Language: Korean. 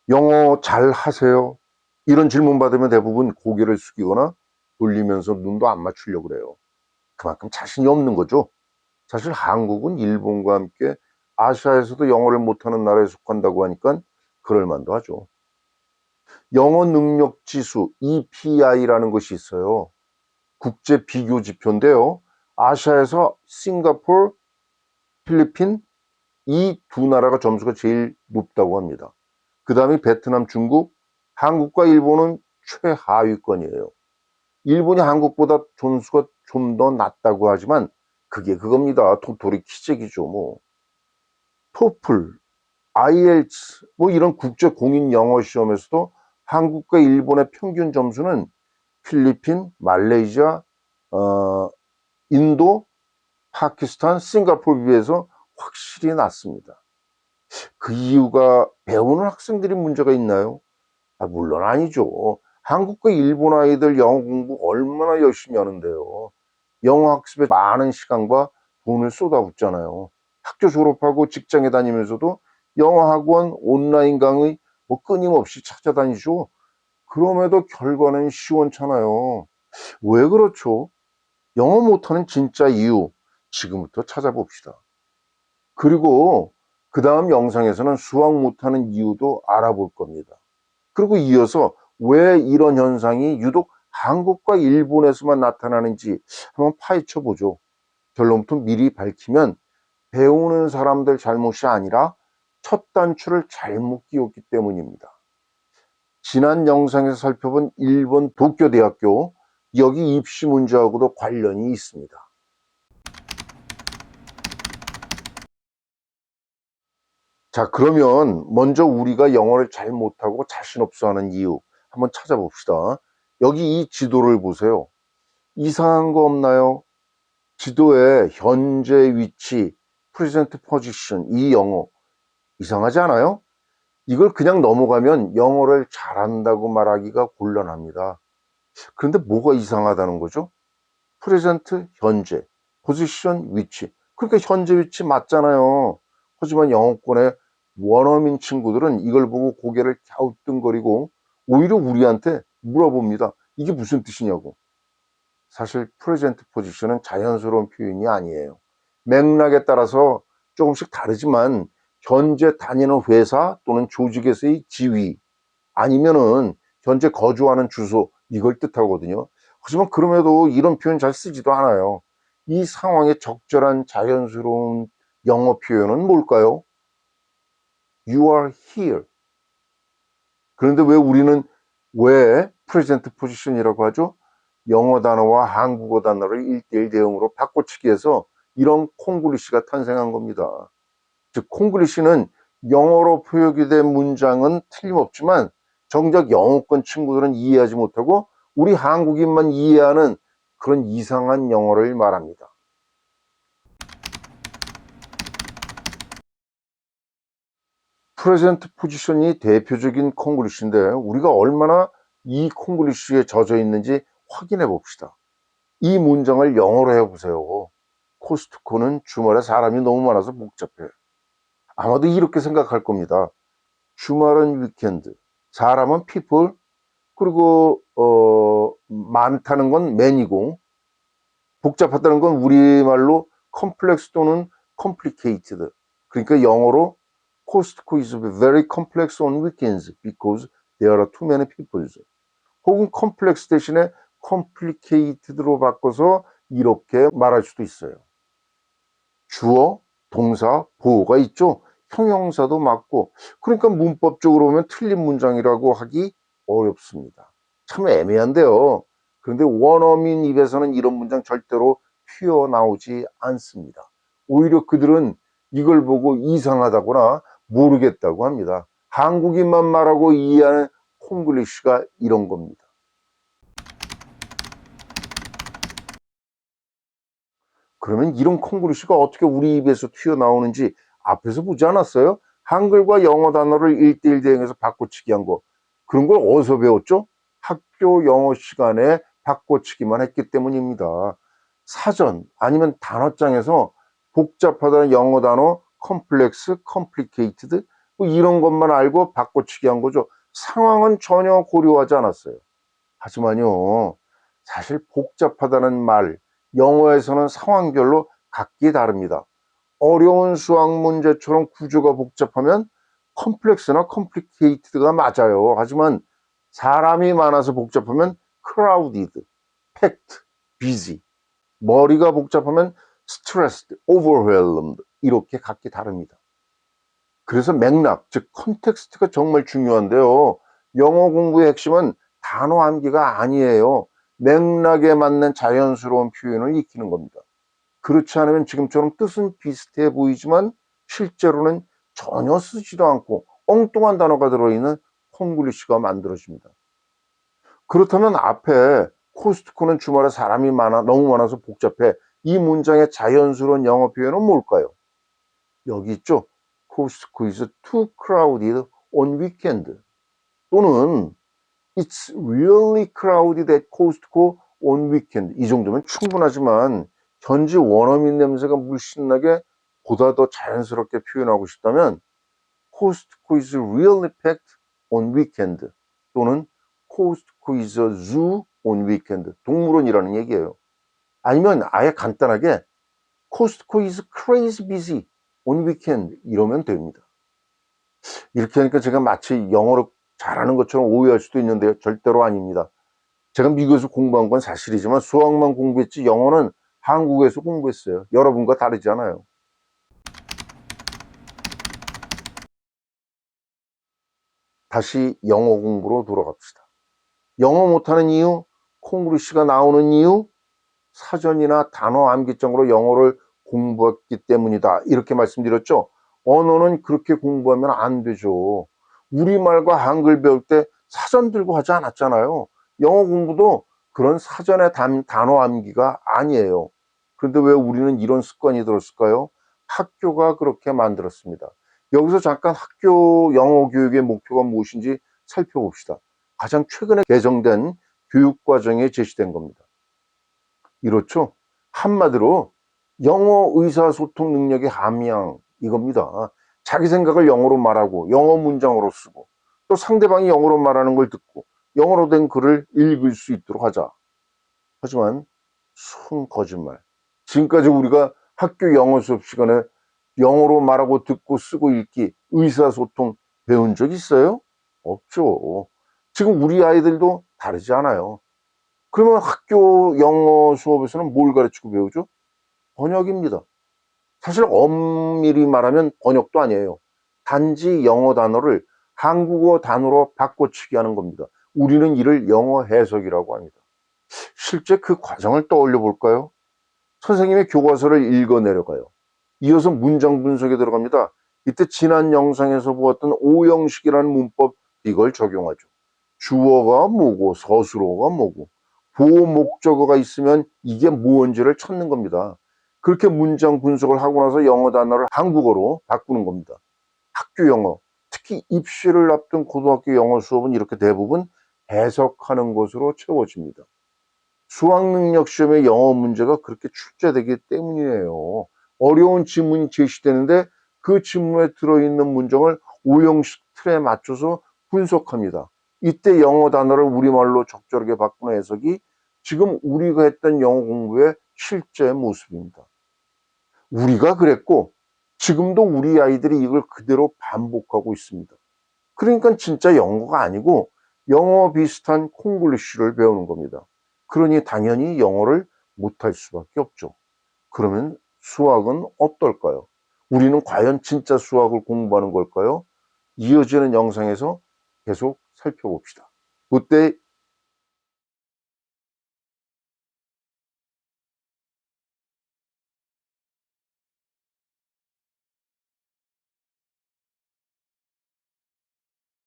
영어 잘 하세요? 이런 질문 받으면 대부분 고개를 숙이거나 돌리면서 눈도 안 맞추려고 그래요. 그만큼 자신이 없는 거죠. 사실 한국은 일본과 함께 아시아에서도 영어를 못하는 나라에 속한다고 하니까 그럴 만도 하죠. 영어 능력 지수 EPI라는 것이 있어요. 국제 비교 지표인데요. 아시아에서 싱가포르, 필리핀 이 두 나라가 점수가 제일 높다고 합니다. 그 다음에 베트남, 중국, 한국과 일본은 최하위권이에요. 일본이 한국보다 점수가 좀 더 낮다고 하지만 그게 그겁니다. 도토리 키재기죠. 뭐 토플, IELTS 뭐 이런 국제 공인 영어 시험에서도 한국과 일본의 평균 점수는 필리핀, 말레이시아, 어, 인도, 파키스탄, 싱가포르에 비해서 확실히 낮습니다. 그 이유가 배우는 학생들이 문제가 있나요? 물론 아니죠. 한국과 일본 아이들 영어 공부 얼마나 열심히 하는데요. 영어 학습에 많은 시간과 돈을 쏟아붓잖아요. 학교 졸업하고 직장에 다니면서도 영어 학원, 온라인 강의 뭐 끊임없이 찾아다니죠. 그럼에도 결과는 시원찮아요. 왜 그렇죠? 영어 못하는 진짜 이유 지금부터 찾아봅시다. 그리고 그 다음 영상에서는 수학 못하는 이유도 알아볼 겁니다. 그리고 이어서 왜 이런 현상이 유독 한국과 일본에서만 나타나는지 한번 파헤쳐 보죠. 결론부터 미리 밝히면 배우는 사람들 잘못이 아니라 첫 단추를 잘못 끼웠기 때문입니다. 지난 영상에서 살펴본 일본 도쿄대학교 여기 입시 문제하고도 관련이 있습니다. 자, 그러면 먼저 우리가 영어를 잘 못하고 자신 없어 하는 이유 한번 찾아봅시다. 여기 이 지도를 보세요. 이상한 거 없나요? 지도에 현재 위치, present position, 이 영어 이상하지 않아요? 이걸 그냥 넘어가면 영어를 잘한다고 말하기가 곤란합니다. 그런데 뭐가 이상하다는 거죠? present, 현재, position, 위치. 그러니까 현재 위치 맞잖아요. 하지만 영어권의 원어민 친구들은 이걸 보고 고개를 갸우뚱거리고 오히려 우리한테 물어봅니다. 이게 무슨 뜻이냐고. 사실 present position은 자연스러운 표현이 아니에요. 맥락에 따라서 조금씩 다르지만 현재 다니는 회사 또는 조직에서의 지위 아니면은 현재 거주하는 주소 이걸 뜻하거든요. 하지만 그럼에도 이런 표현 잘 쓰지도 않아요. 이 상황에 적절한 자연스러운 영어 표현은 뭘까요? You are here. 그런데 왜 우리는 왜 present position이라고 하죠? 영어 단어와 한국어 단어를 1대1 대응으로 바꿔치기 해서 이런 콩글리시가 탄생한 겁니다. 즉 콩글리시는 영어로 표기된 문장은 틀림없지만 정작 영어권 친구들은 이해하지 못하고 우리 한국인만 이해하는 그런 이상한 영어를 말합니다. 프레젠트 포지션이 대표적인 콩글리시인데 우리가 얼마나 이 콩글리시에 젖어 있는지 확인해 봅시다. 이 문장을 영어로 해보세요. 코스트코는 주말에 사람이 너무 많아서 복잡해. 아마도 이렇게 생각할 겁니다. 주말은 위켄드, 사람은 people, 그리고 많다는 건 man이고 복잡하다는 건 우리말로 complex 또는 complicated. 그러니까 영어로 Costco is very complex on weekends because there are too many people. 혹은 complex 대신에 complicated로 바꿔서 이렇게 말할 수도 있어요. 주어, 동사, 보어가 있죠. 형용사도 맞고 그러니까 문법적으로 보면 틀린 문장이라고 하기 어렵습니다. 참 애매한데요. 그런데 원어민 입에서는 이런 문장 절대로 튀어나오지 않습니다. 오히려 그들은 이걸 보고 이상하다거나 모르겠다고 합니다. 한국인만 말하고 이해하는 콩글리시가 이런 겁니다. 그러면 이런 콩글리시가 어떻게 우리 입에서 튀어나오는지 앞에서 보지 않았어요? 한글과 영어 단어를 1대1 대응해서 바꿔치기 한 거. 그런 걸 어디서 배웠죠? 학교 영어 시간에 바꿔치기만 했기 때문입니다. 사전 아니면 단어장에서 복잡하다는 영어 단어 컴플렉스, 컴플리케이티드 뭐 이런 것만 알고 바꿔치기 한 거죠. 상황은 전혀 고려하지 않았어요. 하지만요, 사실 복잡하다는 말, 영어에서는 상황별로 각기 다릅니다. 어려운 수학 문제처럼 구조가 복잡하면 컴플렉스나 컴플리케이트드가 맞아요. 하지만 사람이 많아서 복잡하면 crowded, packed, busy, 머리가 복잡하면 stressed, overwhelmed 이렇게 각기 다릅니다. 그래서 맥락, 즉 컨텍스트가 정말 중요한데요. 영어 공부의 핵심은 단어 암기가 아니에요. 맥락에 맞는 자연스러운 표현을 익히는 겁니다. 그렇지 않으면 지금처럼 뜻은 비슷해 보이지만 실제로는 전혀 쓰지도 않고 엉뚱한 단어가 들어있는 콩글리시가 만들어집니다. 그렇다면 앞에 코스트코는 주말에 사람이 너무 많아서 복잡해. 이 문장의 자연스러운 영어 표현은 뭘까요? 여기 있죠. Costco is too crowded on weekend. 또는 It's really crowded at Costco on weekend. 이 정도면 충분하지만 현지 원어민 냄새가 물씬 나게 보다 더 자연스럽게 표현하고 싶다면 Costco is really packed on weekend. 또는 Costco is a zoo on weekend. 동물원이라는 얘기예요. 아니면 아예 간단하게 Costco is crazy busy on weekend 이러면 됩니다. 이렇게 하니까 제가 마치 영어를 잘하는 것처럼 오해할 수도 있는데요. 절대로 아닙니다. 제가 미국에서 공부한 건 사실이지만 수학만 공부했지 영어는 한국에서 공부했어요. 여러분과 다르지 않아요. 다시 영어 공부로 돌아갑시다. 영어 못하는 이유, 콩글리시가 나오는 이유, 사전이나 단어 암기장으로 영어를 공부했기 때문이다. 이렇게 말씀드렸죠. 언어는 그렇게 공부하면 안 되죠. 우리말과 한글 배울 때 사전 들고 하지 않았잖아요. 영어 공부도 그런 사전의 단어 암기가 아니에요. 그런데 왜 우리는 이런 습관이 들었을까요? 학교가 그렇게 만들었습니다. 여기서 잠깐 학교 영어 교육의 목표가 무엇인지 살펴봅시다. 가장 최근에 개정된 교육과정에 제시된 겁니다. 이렇죠. 한마디로 영어 의사소통 능력의 함양 이겁니다. 자기 생각을 영어로 말하고 영어 문장으로 쓰고 또 상대방이 영어로 말하는 걸 듣고 영어로 된 글을 읽을 수 있도록 하자. 하지만 순 거짓말. 지금까지 우리가 학교 영어 수업 시간에 영어로 말하고 듣고 쓰고 읽기 의사소통 배운 적 있어요? 없죠. 지금 우리 아이들도 다르지 않아요. 그러면 학교 영어 수업에서는 뭘 가르치고 배우죠? 번역입니다. 사실 엄밀히 말하면 번역도 아니에요. 단지 영어 단어를 한국어 단어로 바꿔치기 하는 겁니다. 우리는 이를 영어 해석이라고 합니다. 실제 그 과정을 떠올려 볼까요? 선생님의 교과서를 읽어 내려가요. 이어서 문장 분석에 들어갑니다. 이때 지난 영상에서 보았던 오형식이라는 문법 이걸 적용하죠. 주어가 뭐고 서술어가 뭐고 보호 목적어가 있으면 이게 뭔지를 찾는 겁니다. 그렇게 문장 분석을 하고 나서 영어 단어를 한국어로 바꾸는 겁니다. 학교 영어, 특히 입시를 앞둔 고등학교 영어 수업은 이렇게 대부분 해석하는 것으로 채워집니다. 수학능력 시험의 영어 문제가 그렇게 출제되기 때문이에요. 어려운 지문이 제시되는데 그 지문에 들어있는 문장을 오형식 틀에 맞춰서 분석합니다. 이때 영어 단어를 우리말로 적절하게 바꾸는 해석이 지금 우리가 했던 영어 공부의 실제 모습입니다. 우리가 그랬고 지금도 우리 아이들이 이걸 그대로 반복하고 있습니다. 그러니까 진짜 영어가 아니고 영어 비슷한 콩글리쉬를 배우는 겁니다. 그러니 당연히 영어를 못할 수밖에 없죠. 그러면 수학은 어떨까요? 우리는 과연 진짜 수학을 공부하는 걸까요? 이어지는 영상에서 계속 살펴봅시다. 그때